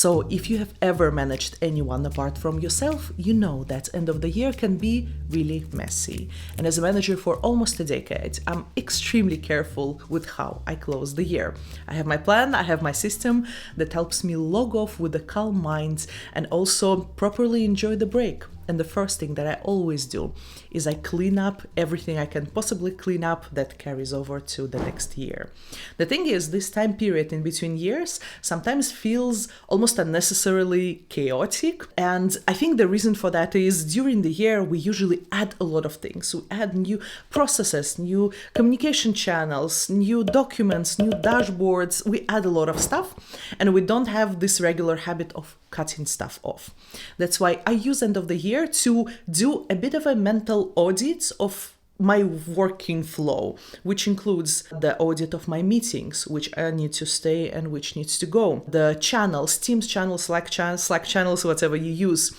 So if you have ever managed anyone apart from yourself, you know that end of the year can be really messy. And as a manager for almost a decade, I'm extremely careful with how I close the year. I have my plan, I have my system that helps me log off with a calm mind and also properly enjoy the break. And the first thing that I always do is I clean up everything I can possibly clean up that carries over to the next year. The thing is, this time period in between years sometimes feels almost unnecessarily chaotic. And I think the reason for that is during the year, we usually add a lot of things. We add new processes, new communication channels, new documents, new dashboards. We add a lot of stuff, and we don't have this regular habit of cutting stuff off. That's why I use end of the year to do a bit of a mental audit of my working flow, which includes the audit of my meetings, which I need to stay and which needs to go, the channels, Teams channels, Slack channels, whatever you use,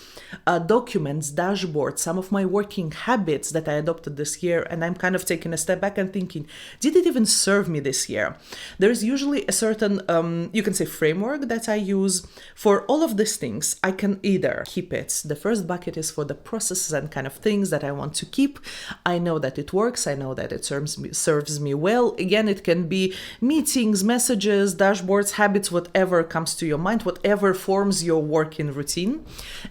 documents, dashboards, some of my working habits that I adopted this year, and I'm kind of taking a step back and thinking, did it even serve me this year? There's usually a certain, you can say, framework that I use for all of these things. I can either keep it. The first bucket is for the processes and kind of things that I want to keep. I know that it works. I know that it serves me well. Again, it can be meetings, messages, dashboards, habits, whatever comes to your mind, whatever forms your working routine.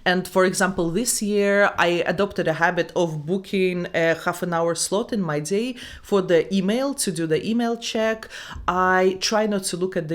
And for example, this year I adopted a habit of booking a half an hour slot in my day for the email, to do the email check. I try not to look at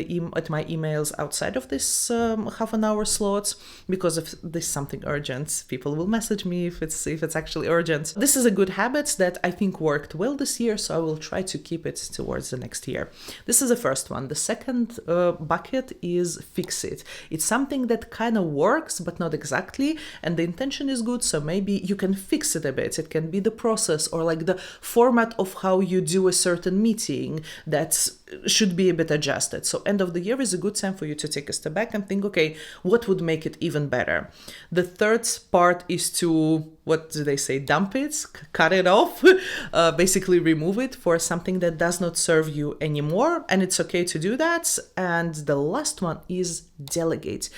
my emails outside of this half an hour slots, because if there's something urgent, people will message me if it's actually urgent. This is a good habit that I think worked well this year, so I will try to keep it towards the next year. This is the first one. The second bucket is fix it. It's something that kind of works, but not exactly, and the intention is good, so maybe you can fix it a bit. It can be the process or like the format of how you do a certain meeting that should be a bit adjusted. So end of the year is a good time for you to take a step back and think, okay, what would make it even better? The third part is to, what do they say, dump it, cut it off, basically remove it for something that does not serve you anymore. And it's okay to do that. And the last one is delegate.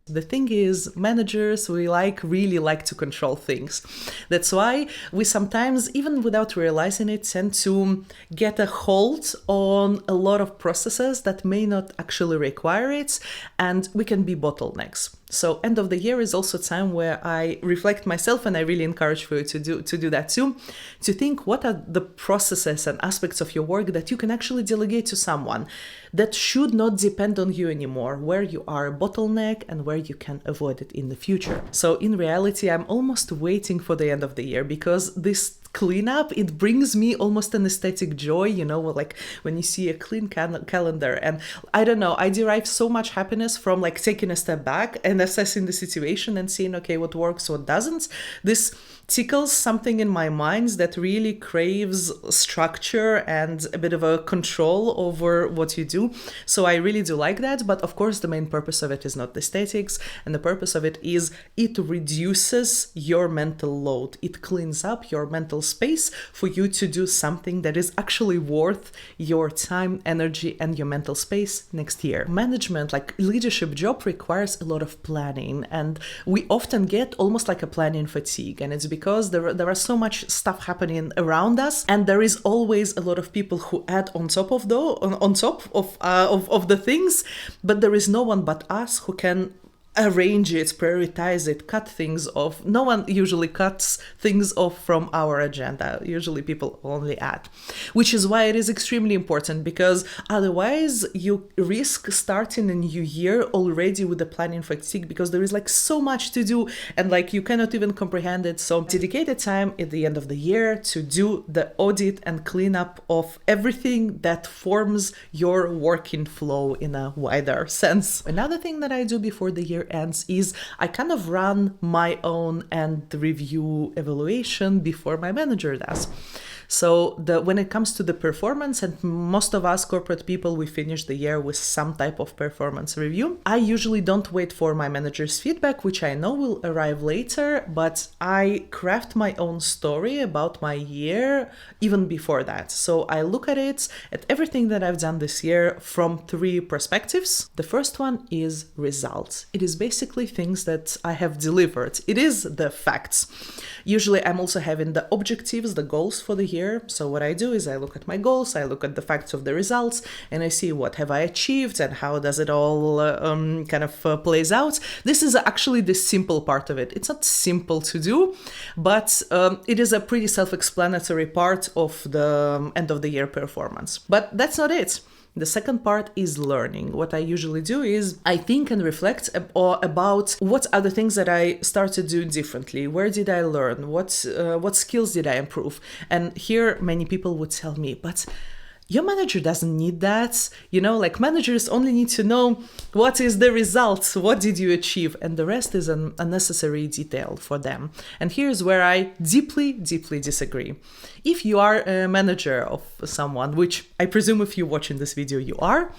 The thing is, managers, we really like to control things. That's why we sometimes, even without realizing it, tend to get a hold on a lot of processes that may not actually require it, and we can be bottlenecks. So end of the year is also a time where I reflect myself, and I really encourage for you to do that too, to think what are the processes and aspects of your work that you can actually delegate to someone that should not depend on you anymore, where you are a bottleneck and where you can avoid it in the future. So in reality, I'm almost waiting for the end of the year, because this cleanup, it brings me almost an aesthetic joy, like when you see a clean calendar. And I don't know, I derive so much happiness from like taking a step back and assessing the situation and seeing, okay, what works, what doesn't. This tickles something in my mind that really craves structure and a bit of a control over what you do. So I really do like that. But of course, the main purpose of it is not the aesthetics. And the purpose of it is it reduces your mental load. It cleans up your mental space for you to do something that is actually worth your time, energy, and your mental space next year. Management, like leadership job, requires a lot of planning. And we often get almost like a planning fatigue. And it's because there are so much stuff happening around us, and there is always a lot of people who add on top of the things, but there is no one but us who can arrange it, prioritize it, cut things off. No one usually cuts things off from our agenda. Usually people only add, which is why it is extremely important, because otherwise you risk starting a new year already with the planning fatigue, because there is like so much to do and like you cannot even comprehend it. So dedicated time at the end of the year to do the audit and cleanup of everything that forms your working flow in a wider sense. Another thing that I do before the year ends is I kind of run my own and review evaluation before my manager does. So when it comes to the performance, and most of us corporate people, we finish the year with some type of performance review. I usually don't wait for my manager's feedback, which I know will arrive later, but I craft my own story about my year even before that. So I look at everything that I've done this year from three perspectives. The first one is results. It is basically things that I have delivered. It is the facts. Usually I'm also having the objectives, the goals for the year. So what I do is I look at my goals, I look at the facts of the results, and I see what have I achieved and how does it all plays out. This is actually the simple part of it. It's not simple to do, but it is a pretty self-explanatory part of the end of the year performance. But that's not it. The second part is learning. What I usually do is I think and reflect about what are the things that I started doing differently. Where did I learn? What skills did I improve? And here many people would tell me, but your manager doesn't need that. Managers only need to know what is the results, what did you achieve, and the rest is an unnecessary detail for them. And here's where I deeply, deeply disagree. If you are a manager of someone, which I presume if you're watching this video you are,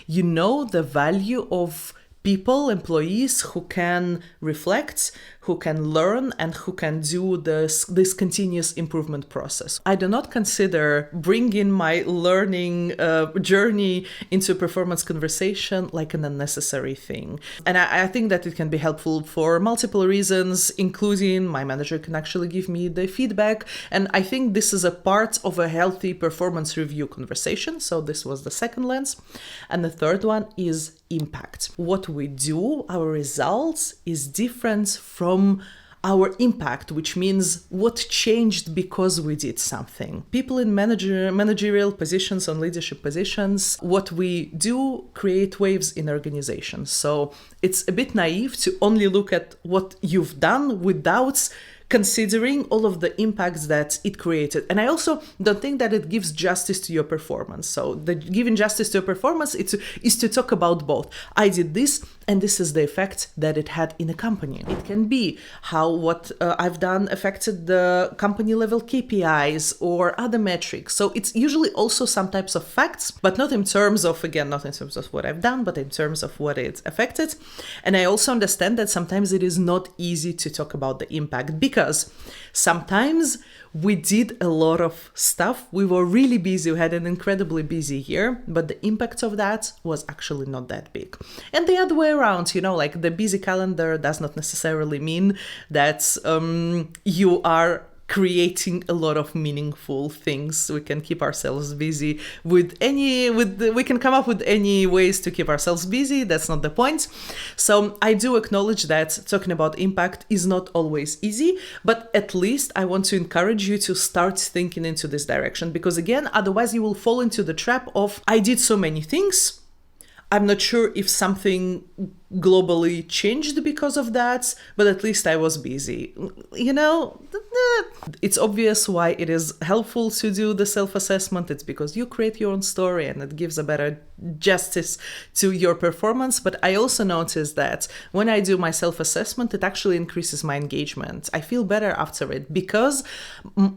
you know the value of people, employees who can reflect, who can learn, and who can do this continuous improvement process. I do not consider bringing my learning journey into performance conversation like an unnecessary thing. And I think that it can be helpful for multiple reasons, including my manager can actually give me the feedback. And I think this is a part of a healthy performance review conversation. So this was the second lens. And the third one is impact. What we do, our results, is different from our impact, which means what changed because we did something. People in managerial positions, on leadership positions, what we do create waves in organizations. So it's a bit naive to only look at what you've done without considering all of the impacts that it created. And I also don't think that it gives justice to your performance. So the giving justice to your performance is to talk about both. I did this, and this is the effect that it had in a company. It can be how what I've done affected the company level KPIs or other metrics. So it's usually also some types of facts, but not in terms of what I've done, but in terms of what it affected. And I also understand that sometimes it is not easy to talk about the impact because sometimes we did a lot of stuff. We were really busy. We had an incredibly busy year, but the impact of that was actually not that big. And the other way around, the busy calendar does not necessarily mean that you are creating a lot of meaningful things. We can keep ourselves busy we can come up with any ways to keep ourselves busy. That's not the point. So I do acknowledge that talking about impact is not always easy, but at least I want to encourage you to start thinking into this direction, because again, otherwise you will fall into the trap of, I did so many things, I'm not sure if something globally changed because of that, but at least I was busy. It's obvious why it is helpful to do the self-assessment. It's because you create your own story and it gives a better justice to your performance. But I also noticed that when I do my self-assessment, it actually increases my engagement. I feel better after it because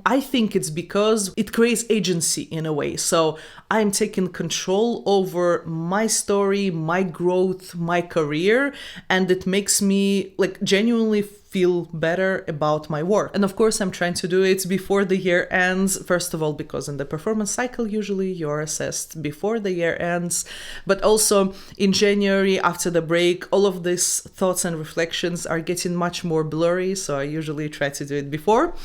I think it's because it creates agency in a way. So I'm taking control over my story, my growth, my career, and it makes me genuinely feel better about my work. And of course, I'm trying to do it before the year ends. First of all, because in the performance cycle, usually you're assessed before the year ends, but also in January after the break, all of these thoughts and reflections are getting much more blurry. So I usually try to do it before.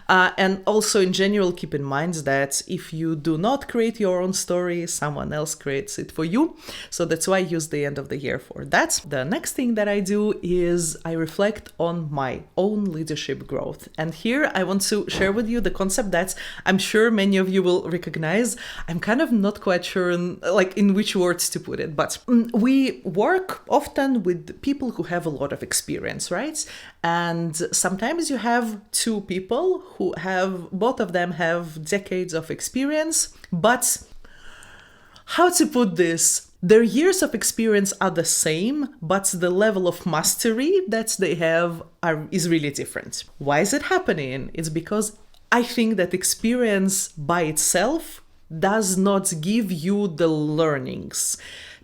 And also in general, keep in mind that if you do not create your own story, someone else creates it for you. So that's why I use the end of the year for that. The next thing that I do is I reflect on my own leadership growth. And here I want to share with you the concept that I'm sure many of you will recognize. I'm kind of not quite sure in which words to put it, but we work often with people who have a lot of experience, right? And sometimes you have two people who both of them have decades of experience, but how to put this? Their years of experience are the same, but the level of mastery that they have is really different. Why is it happening? It's because I think that experience by itself does not give you the learnings.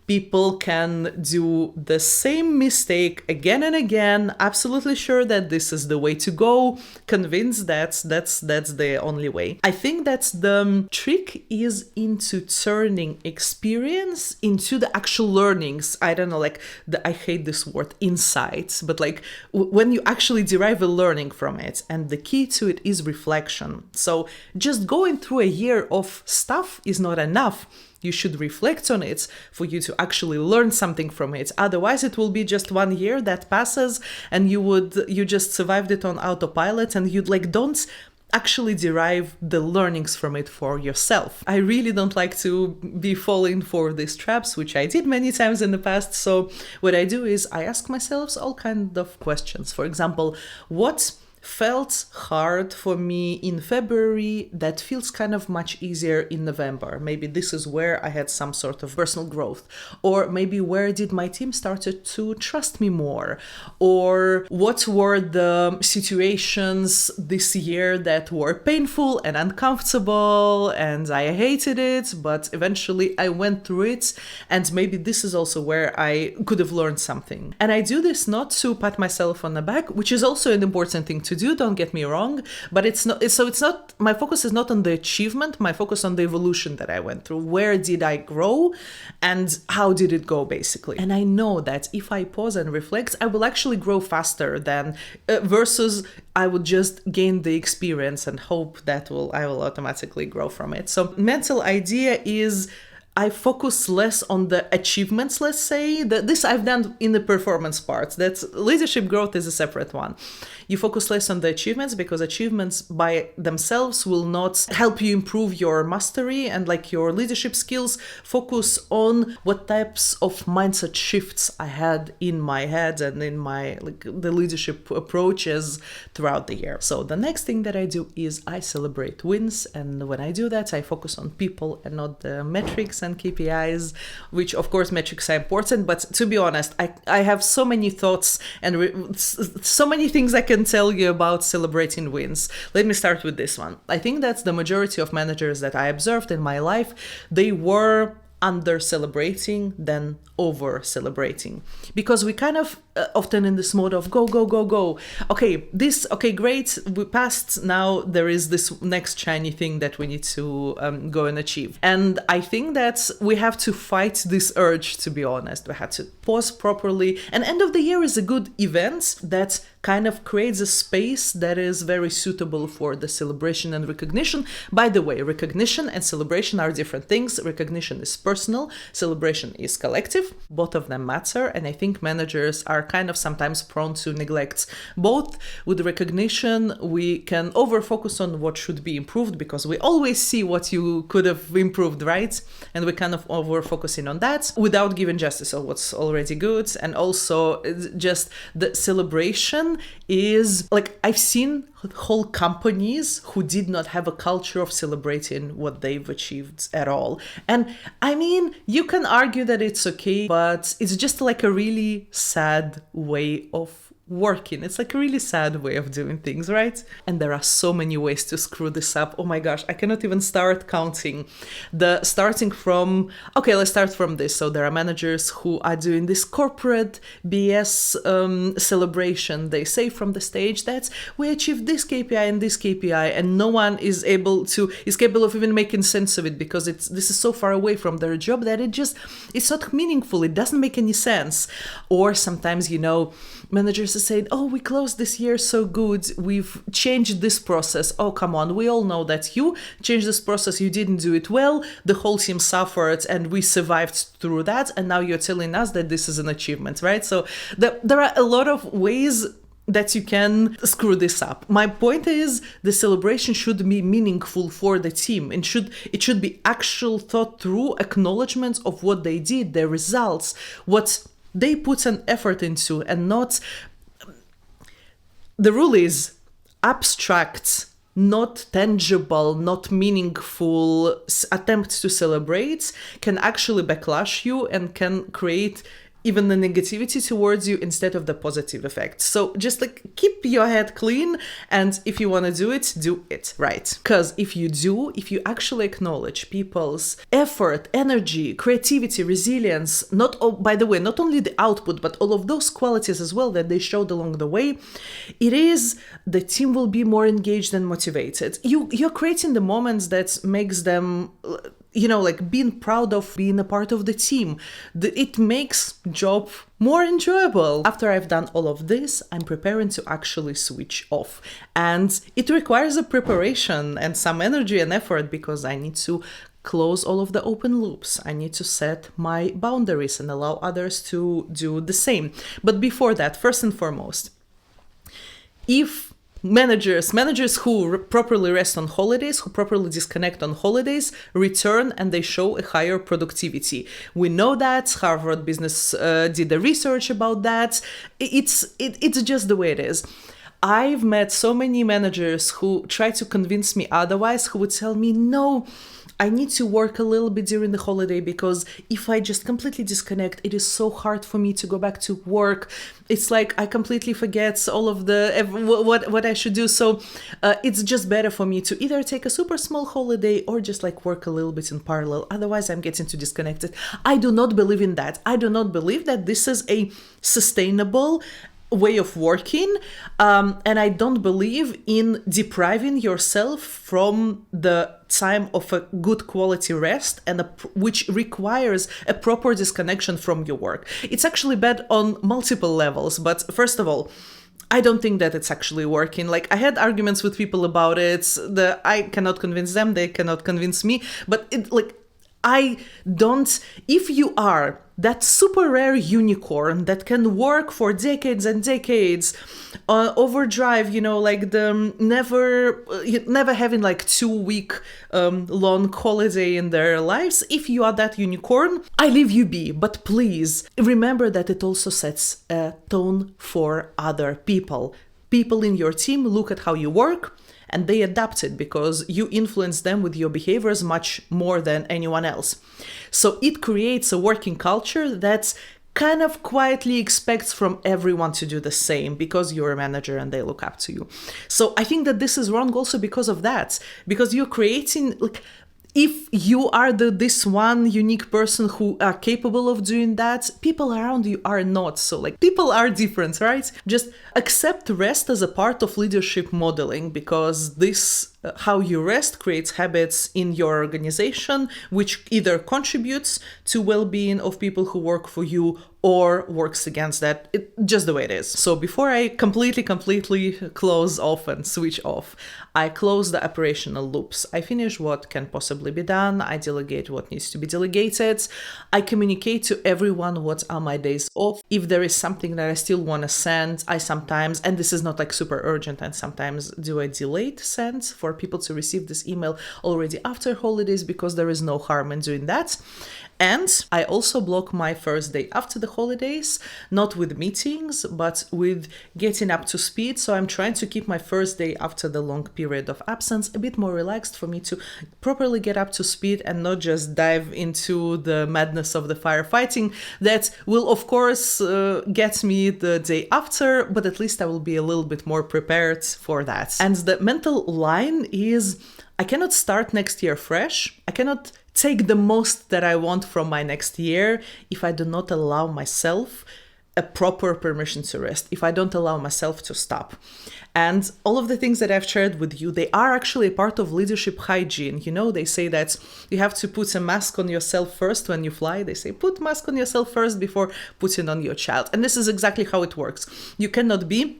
People can do the same mistake again and again, absolutely sure that this is the way to go, convinced that that's the only way. I think that's the trick, is into turning experience into the actual learnings. I don't know, like I hate this word insights, but like when you actually derive a learning from it, and the key to it is reflection. So just going through a year of stuff is not enough. You should reflect on it for you to actually learn something from it. Otherwise, it will be just 1 year that passes and you just survived it on autopilot, and you don't actually derive the learnings from it for yourself. I really don't like to be falling for these traps, which I did many times in the past. So what I do is I ask myself all kinds of questions. For example, what felt hard for me in February that feels kind of much easier in November? Maybe this is where I had some sort of personal growth, or maybe where did my team started to trust me more, or what were the situations this year that were painful and uncomfortable and I hated it, but eventually I went through it, and maybe this is also where I could have learned something. And I do this not to pat myself on the back, which is also an important thing to do, don't get me wrong, but it's not, my focus is not on the achievement, my focus on the evolution that I went through. Where did I grow and how did it go, basically? And I know that if I pause and reflect, I will actually grow faster than versus I would just gain the experience and hope that I will automatically grow from it. So mental idea is I focus less on the achievements, let's say. This I've done in the performance part. That's leadership growth is a separate one. You focus less on the achievements because achievements by themselves will not help you improve your mastery and like your leadership skills. Focus on what types of mindset shifts I had in my head and in my the leadership approaches throughout the year. So the next thing that I do is I celebrate wins, and when I do that, I focus on people and not the metrics and KPIs, which of course metrics are important, but to be honest, I have so many thoughts and so many things I can tell you about celebrating wins. Let me start with this one. I think that's the majority of managers that I observed in my life, they were under celebrating than over celebrating, because we kind of often in this mode of go. Okay, great, we passed, now there is this next shiny thing that we need to go and achieve. And I think that we have to fight this urge, to be honest. We had to pause properly, and end of the year is a good event that kind of creates a space that is very suitable for the celebration and recognition. By the way, recognition and celebration are different things. Recognition is personal, celebration is collective. Both of them matter, and I think managers are kind of sometimes prone to neglect both. With recognition, we can over-focus on what should be improved because we always see what you could have improved, right? And we kind of over-focusing on that without giving justice on what's already good. And also just the celebration is like, I've seen whole companies who did not have a culture of celebrating what they've achieved at all. And I mean, you can argue that it's okay, but it's just like a really sad way of working. It's like a really sad way of doing things, right? And there are so many ways to screw this up. Oh my gosh, I cannot even start counting. Let's start from this. So there are managers who are doing this corporate BS celebration. They say from the stage that we achieved this KPI and this KPI, and no one is capable of even making sense of it because this is so far away from their job that it's not meaningful. It doesn't make any sense. Or sometimes, managers are saying, oh, we closed this year so good, we've changed this process. Oh, come on, we all know that you changed this process, you didn't do it well, the whole team suffered and we survived through that, and now you're telling us that this is an achievement, right? So there are a lot of ways that you can screw this up. My point is the celebration should be meaningful for the team, and it should be actual thought through acknowledgement of what they did, their results, what they put an effort into, and not. The rule is abstract, not tangible, not meaningful attempts to celebrate can actually backlash you and can create even the negativity towards you instead of the positive effects. So just like keep your head clean, and if you want to do it right. Because if you actually acknowledge people's effort, energy, creativity, resilience, by the way, not only the output, but all of those qualities as well that they showed along the way, the team will be more engaged and motivated. You're creating the moments that makes them, like being proud of being a part of the team. It makes job more enjoyable. After I've done all of this, I'm preparing to actually switch off. And it requires a preparation and some energy and effort, because I need to close all of the open loops. I need to set my boundaries and allow others to do the same. But before that, first and foremost, if managers who properly rest on holidays, who properly disconnect on holidays, return and they show a higher productivity. We know that Harvard Business did the research about that. It's just the way it is. I've met so many managers who try to convince me otherwise, who would tell me, no, I need to work a little bit during the holiday, because if I just completely disconnect, it is so hard for me to go back to work. It's like I completely forget all of what I should do. So it's just better for me to either take a super small holiday or just like work a little bit in parallel. Otherwise, I'm getting too disconnected. I do not believe in that. I do not believe that this is a sustainable way of working, and I don't believe in depriving yourself from the time of a good quality rest, and which requires a proper disconnection from your work. It's actually bad on multiple levels, but first of all, I don't think that it's actually working. Like, I had arguments with people about it. I cannot convince them, they cannot convince me, but if you are that super rare unicorn that can work for decades and decades, overdrive, like the never having like 2-week long holiday in their lives, if you are that unicorn, I leave you be. But please remember that it also sets a tone for other people. People in your team look at how you work, and they adapt it because you influence them with your behaviors much more than anyone else. So it creates a working culture that's kind of quietly expects from everyone to do the same, because you're a manager and they look up to you. So I think that this is wrong also because of that, because you're creating, like, if you are this one unique person who are capable of doing that, people around you are not. So like, people are different, right? Just accept rest as a part of leadership modeling, because how you rest creates habits in your organization, which either contributes to well-being of people who work for you or works against that. Just the way it is. So before I completely close off and switch off, I close the operational loops. I finish what can possibly be done. I delegate what needs to be delegated. I communicate to everyone what are my days off. If there is something that I still want to send, I sometimes, and this is not like super urgent, and sometimes do a delayed send for people to receive this email already after holidays, because there is no harm in doing that. And I also block my first day after the holidays, not with meetings, but with getting up to speed. So I'm trying to keep my first day after the long period of absence a bit more relaxed, for me to properly get up to speed and not just dive into the madness of the firefighting that will, of course, get me the day after, but at least I will be a little bit more prepared for that. And the mental line is, I cannot start next year fresh. I cannot take the most that I want from my next year if I do not allow myself a proper permission to rest, if I don't allow myself to stop. And all of the things that I've shared with you, they are actually a part of leadership hygiene. They say that you have to put a mask on yourself first when you fly. They say, put mask on yourself first before putting on your child. And this is exactly how it works. You cannot be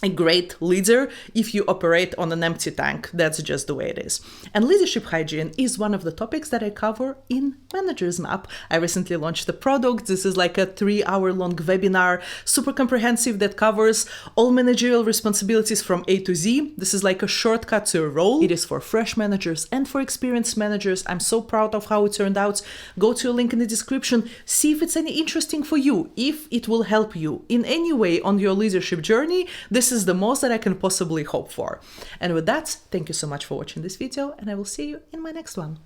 a great leader if you operate on an empty tank. That's just the way it is. And leadership hygiene is one of the topics that I cover in Manager's Map. I recently launched the product. This is like a 3-hour-long webinar, super comprehensive, that covers all managerial responsibilities from A to Z. This is like a shortcut to a role. It is for fresh managers and for experienced managers. I'm so proud of how it turned out. Go to a link in the description. See if it's any interesting for you, if it will help you in any way on your leadership journey. This is the most that I can possibly hope for. And with that, thank you so much for watching this video, and I will see you in my next one.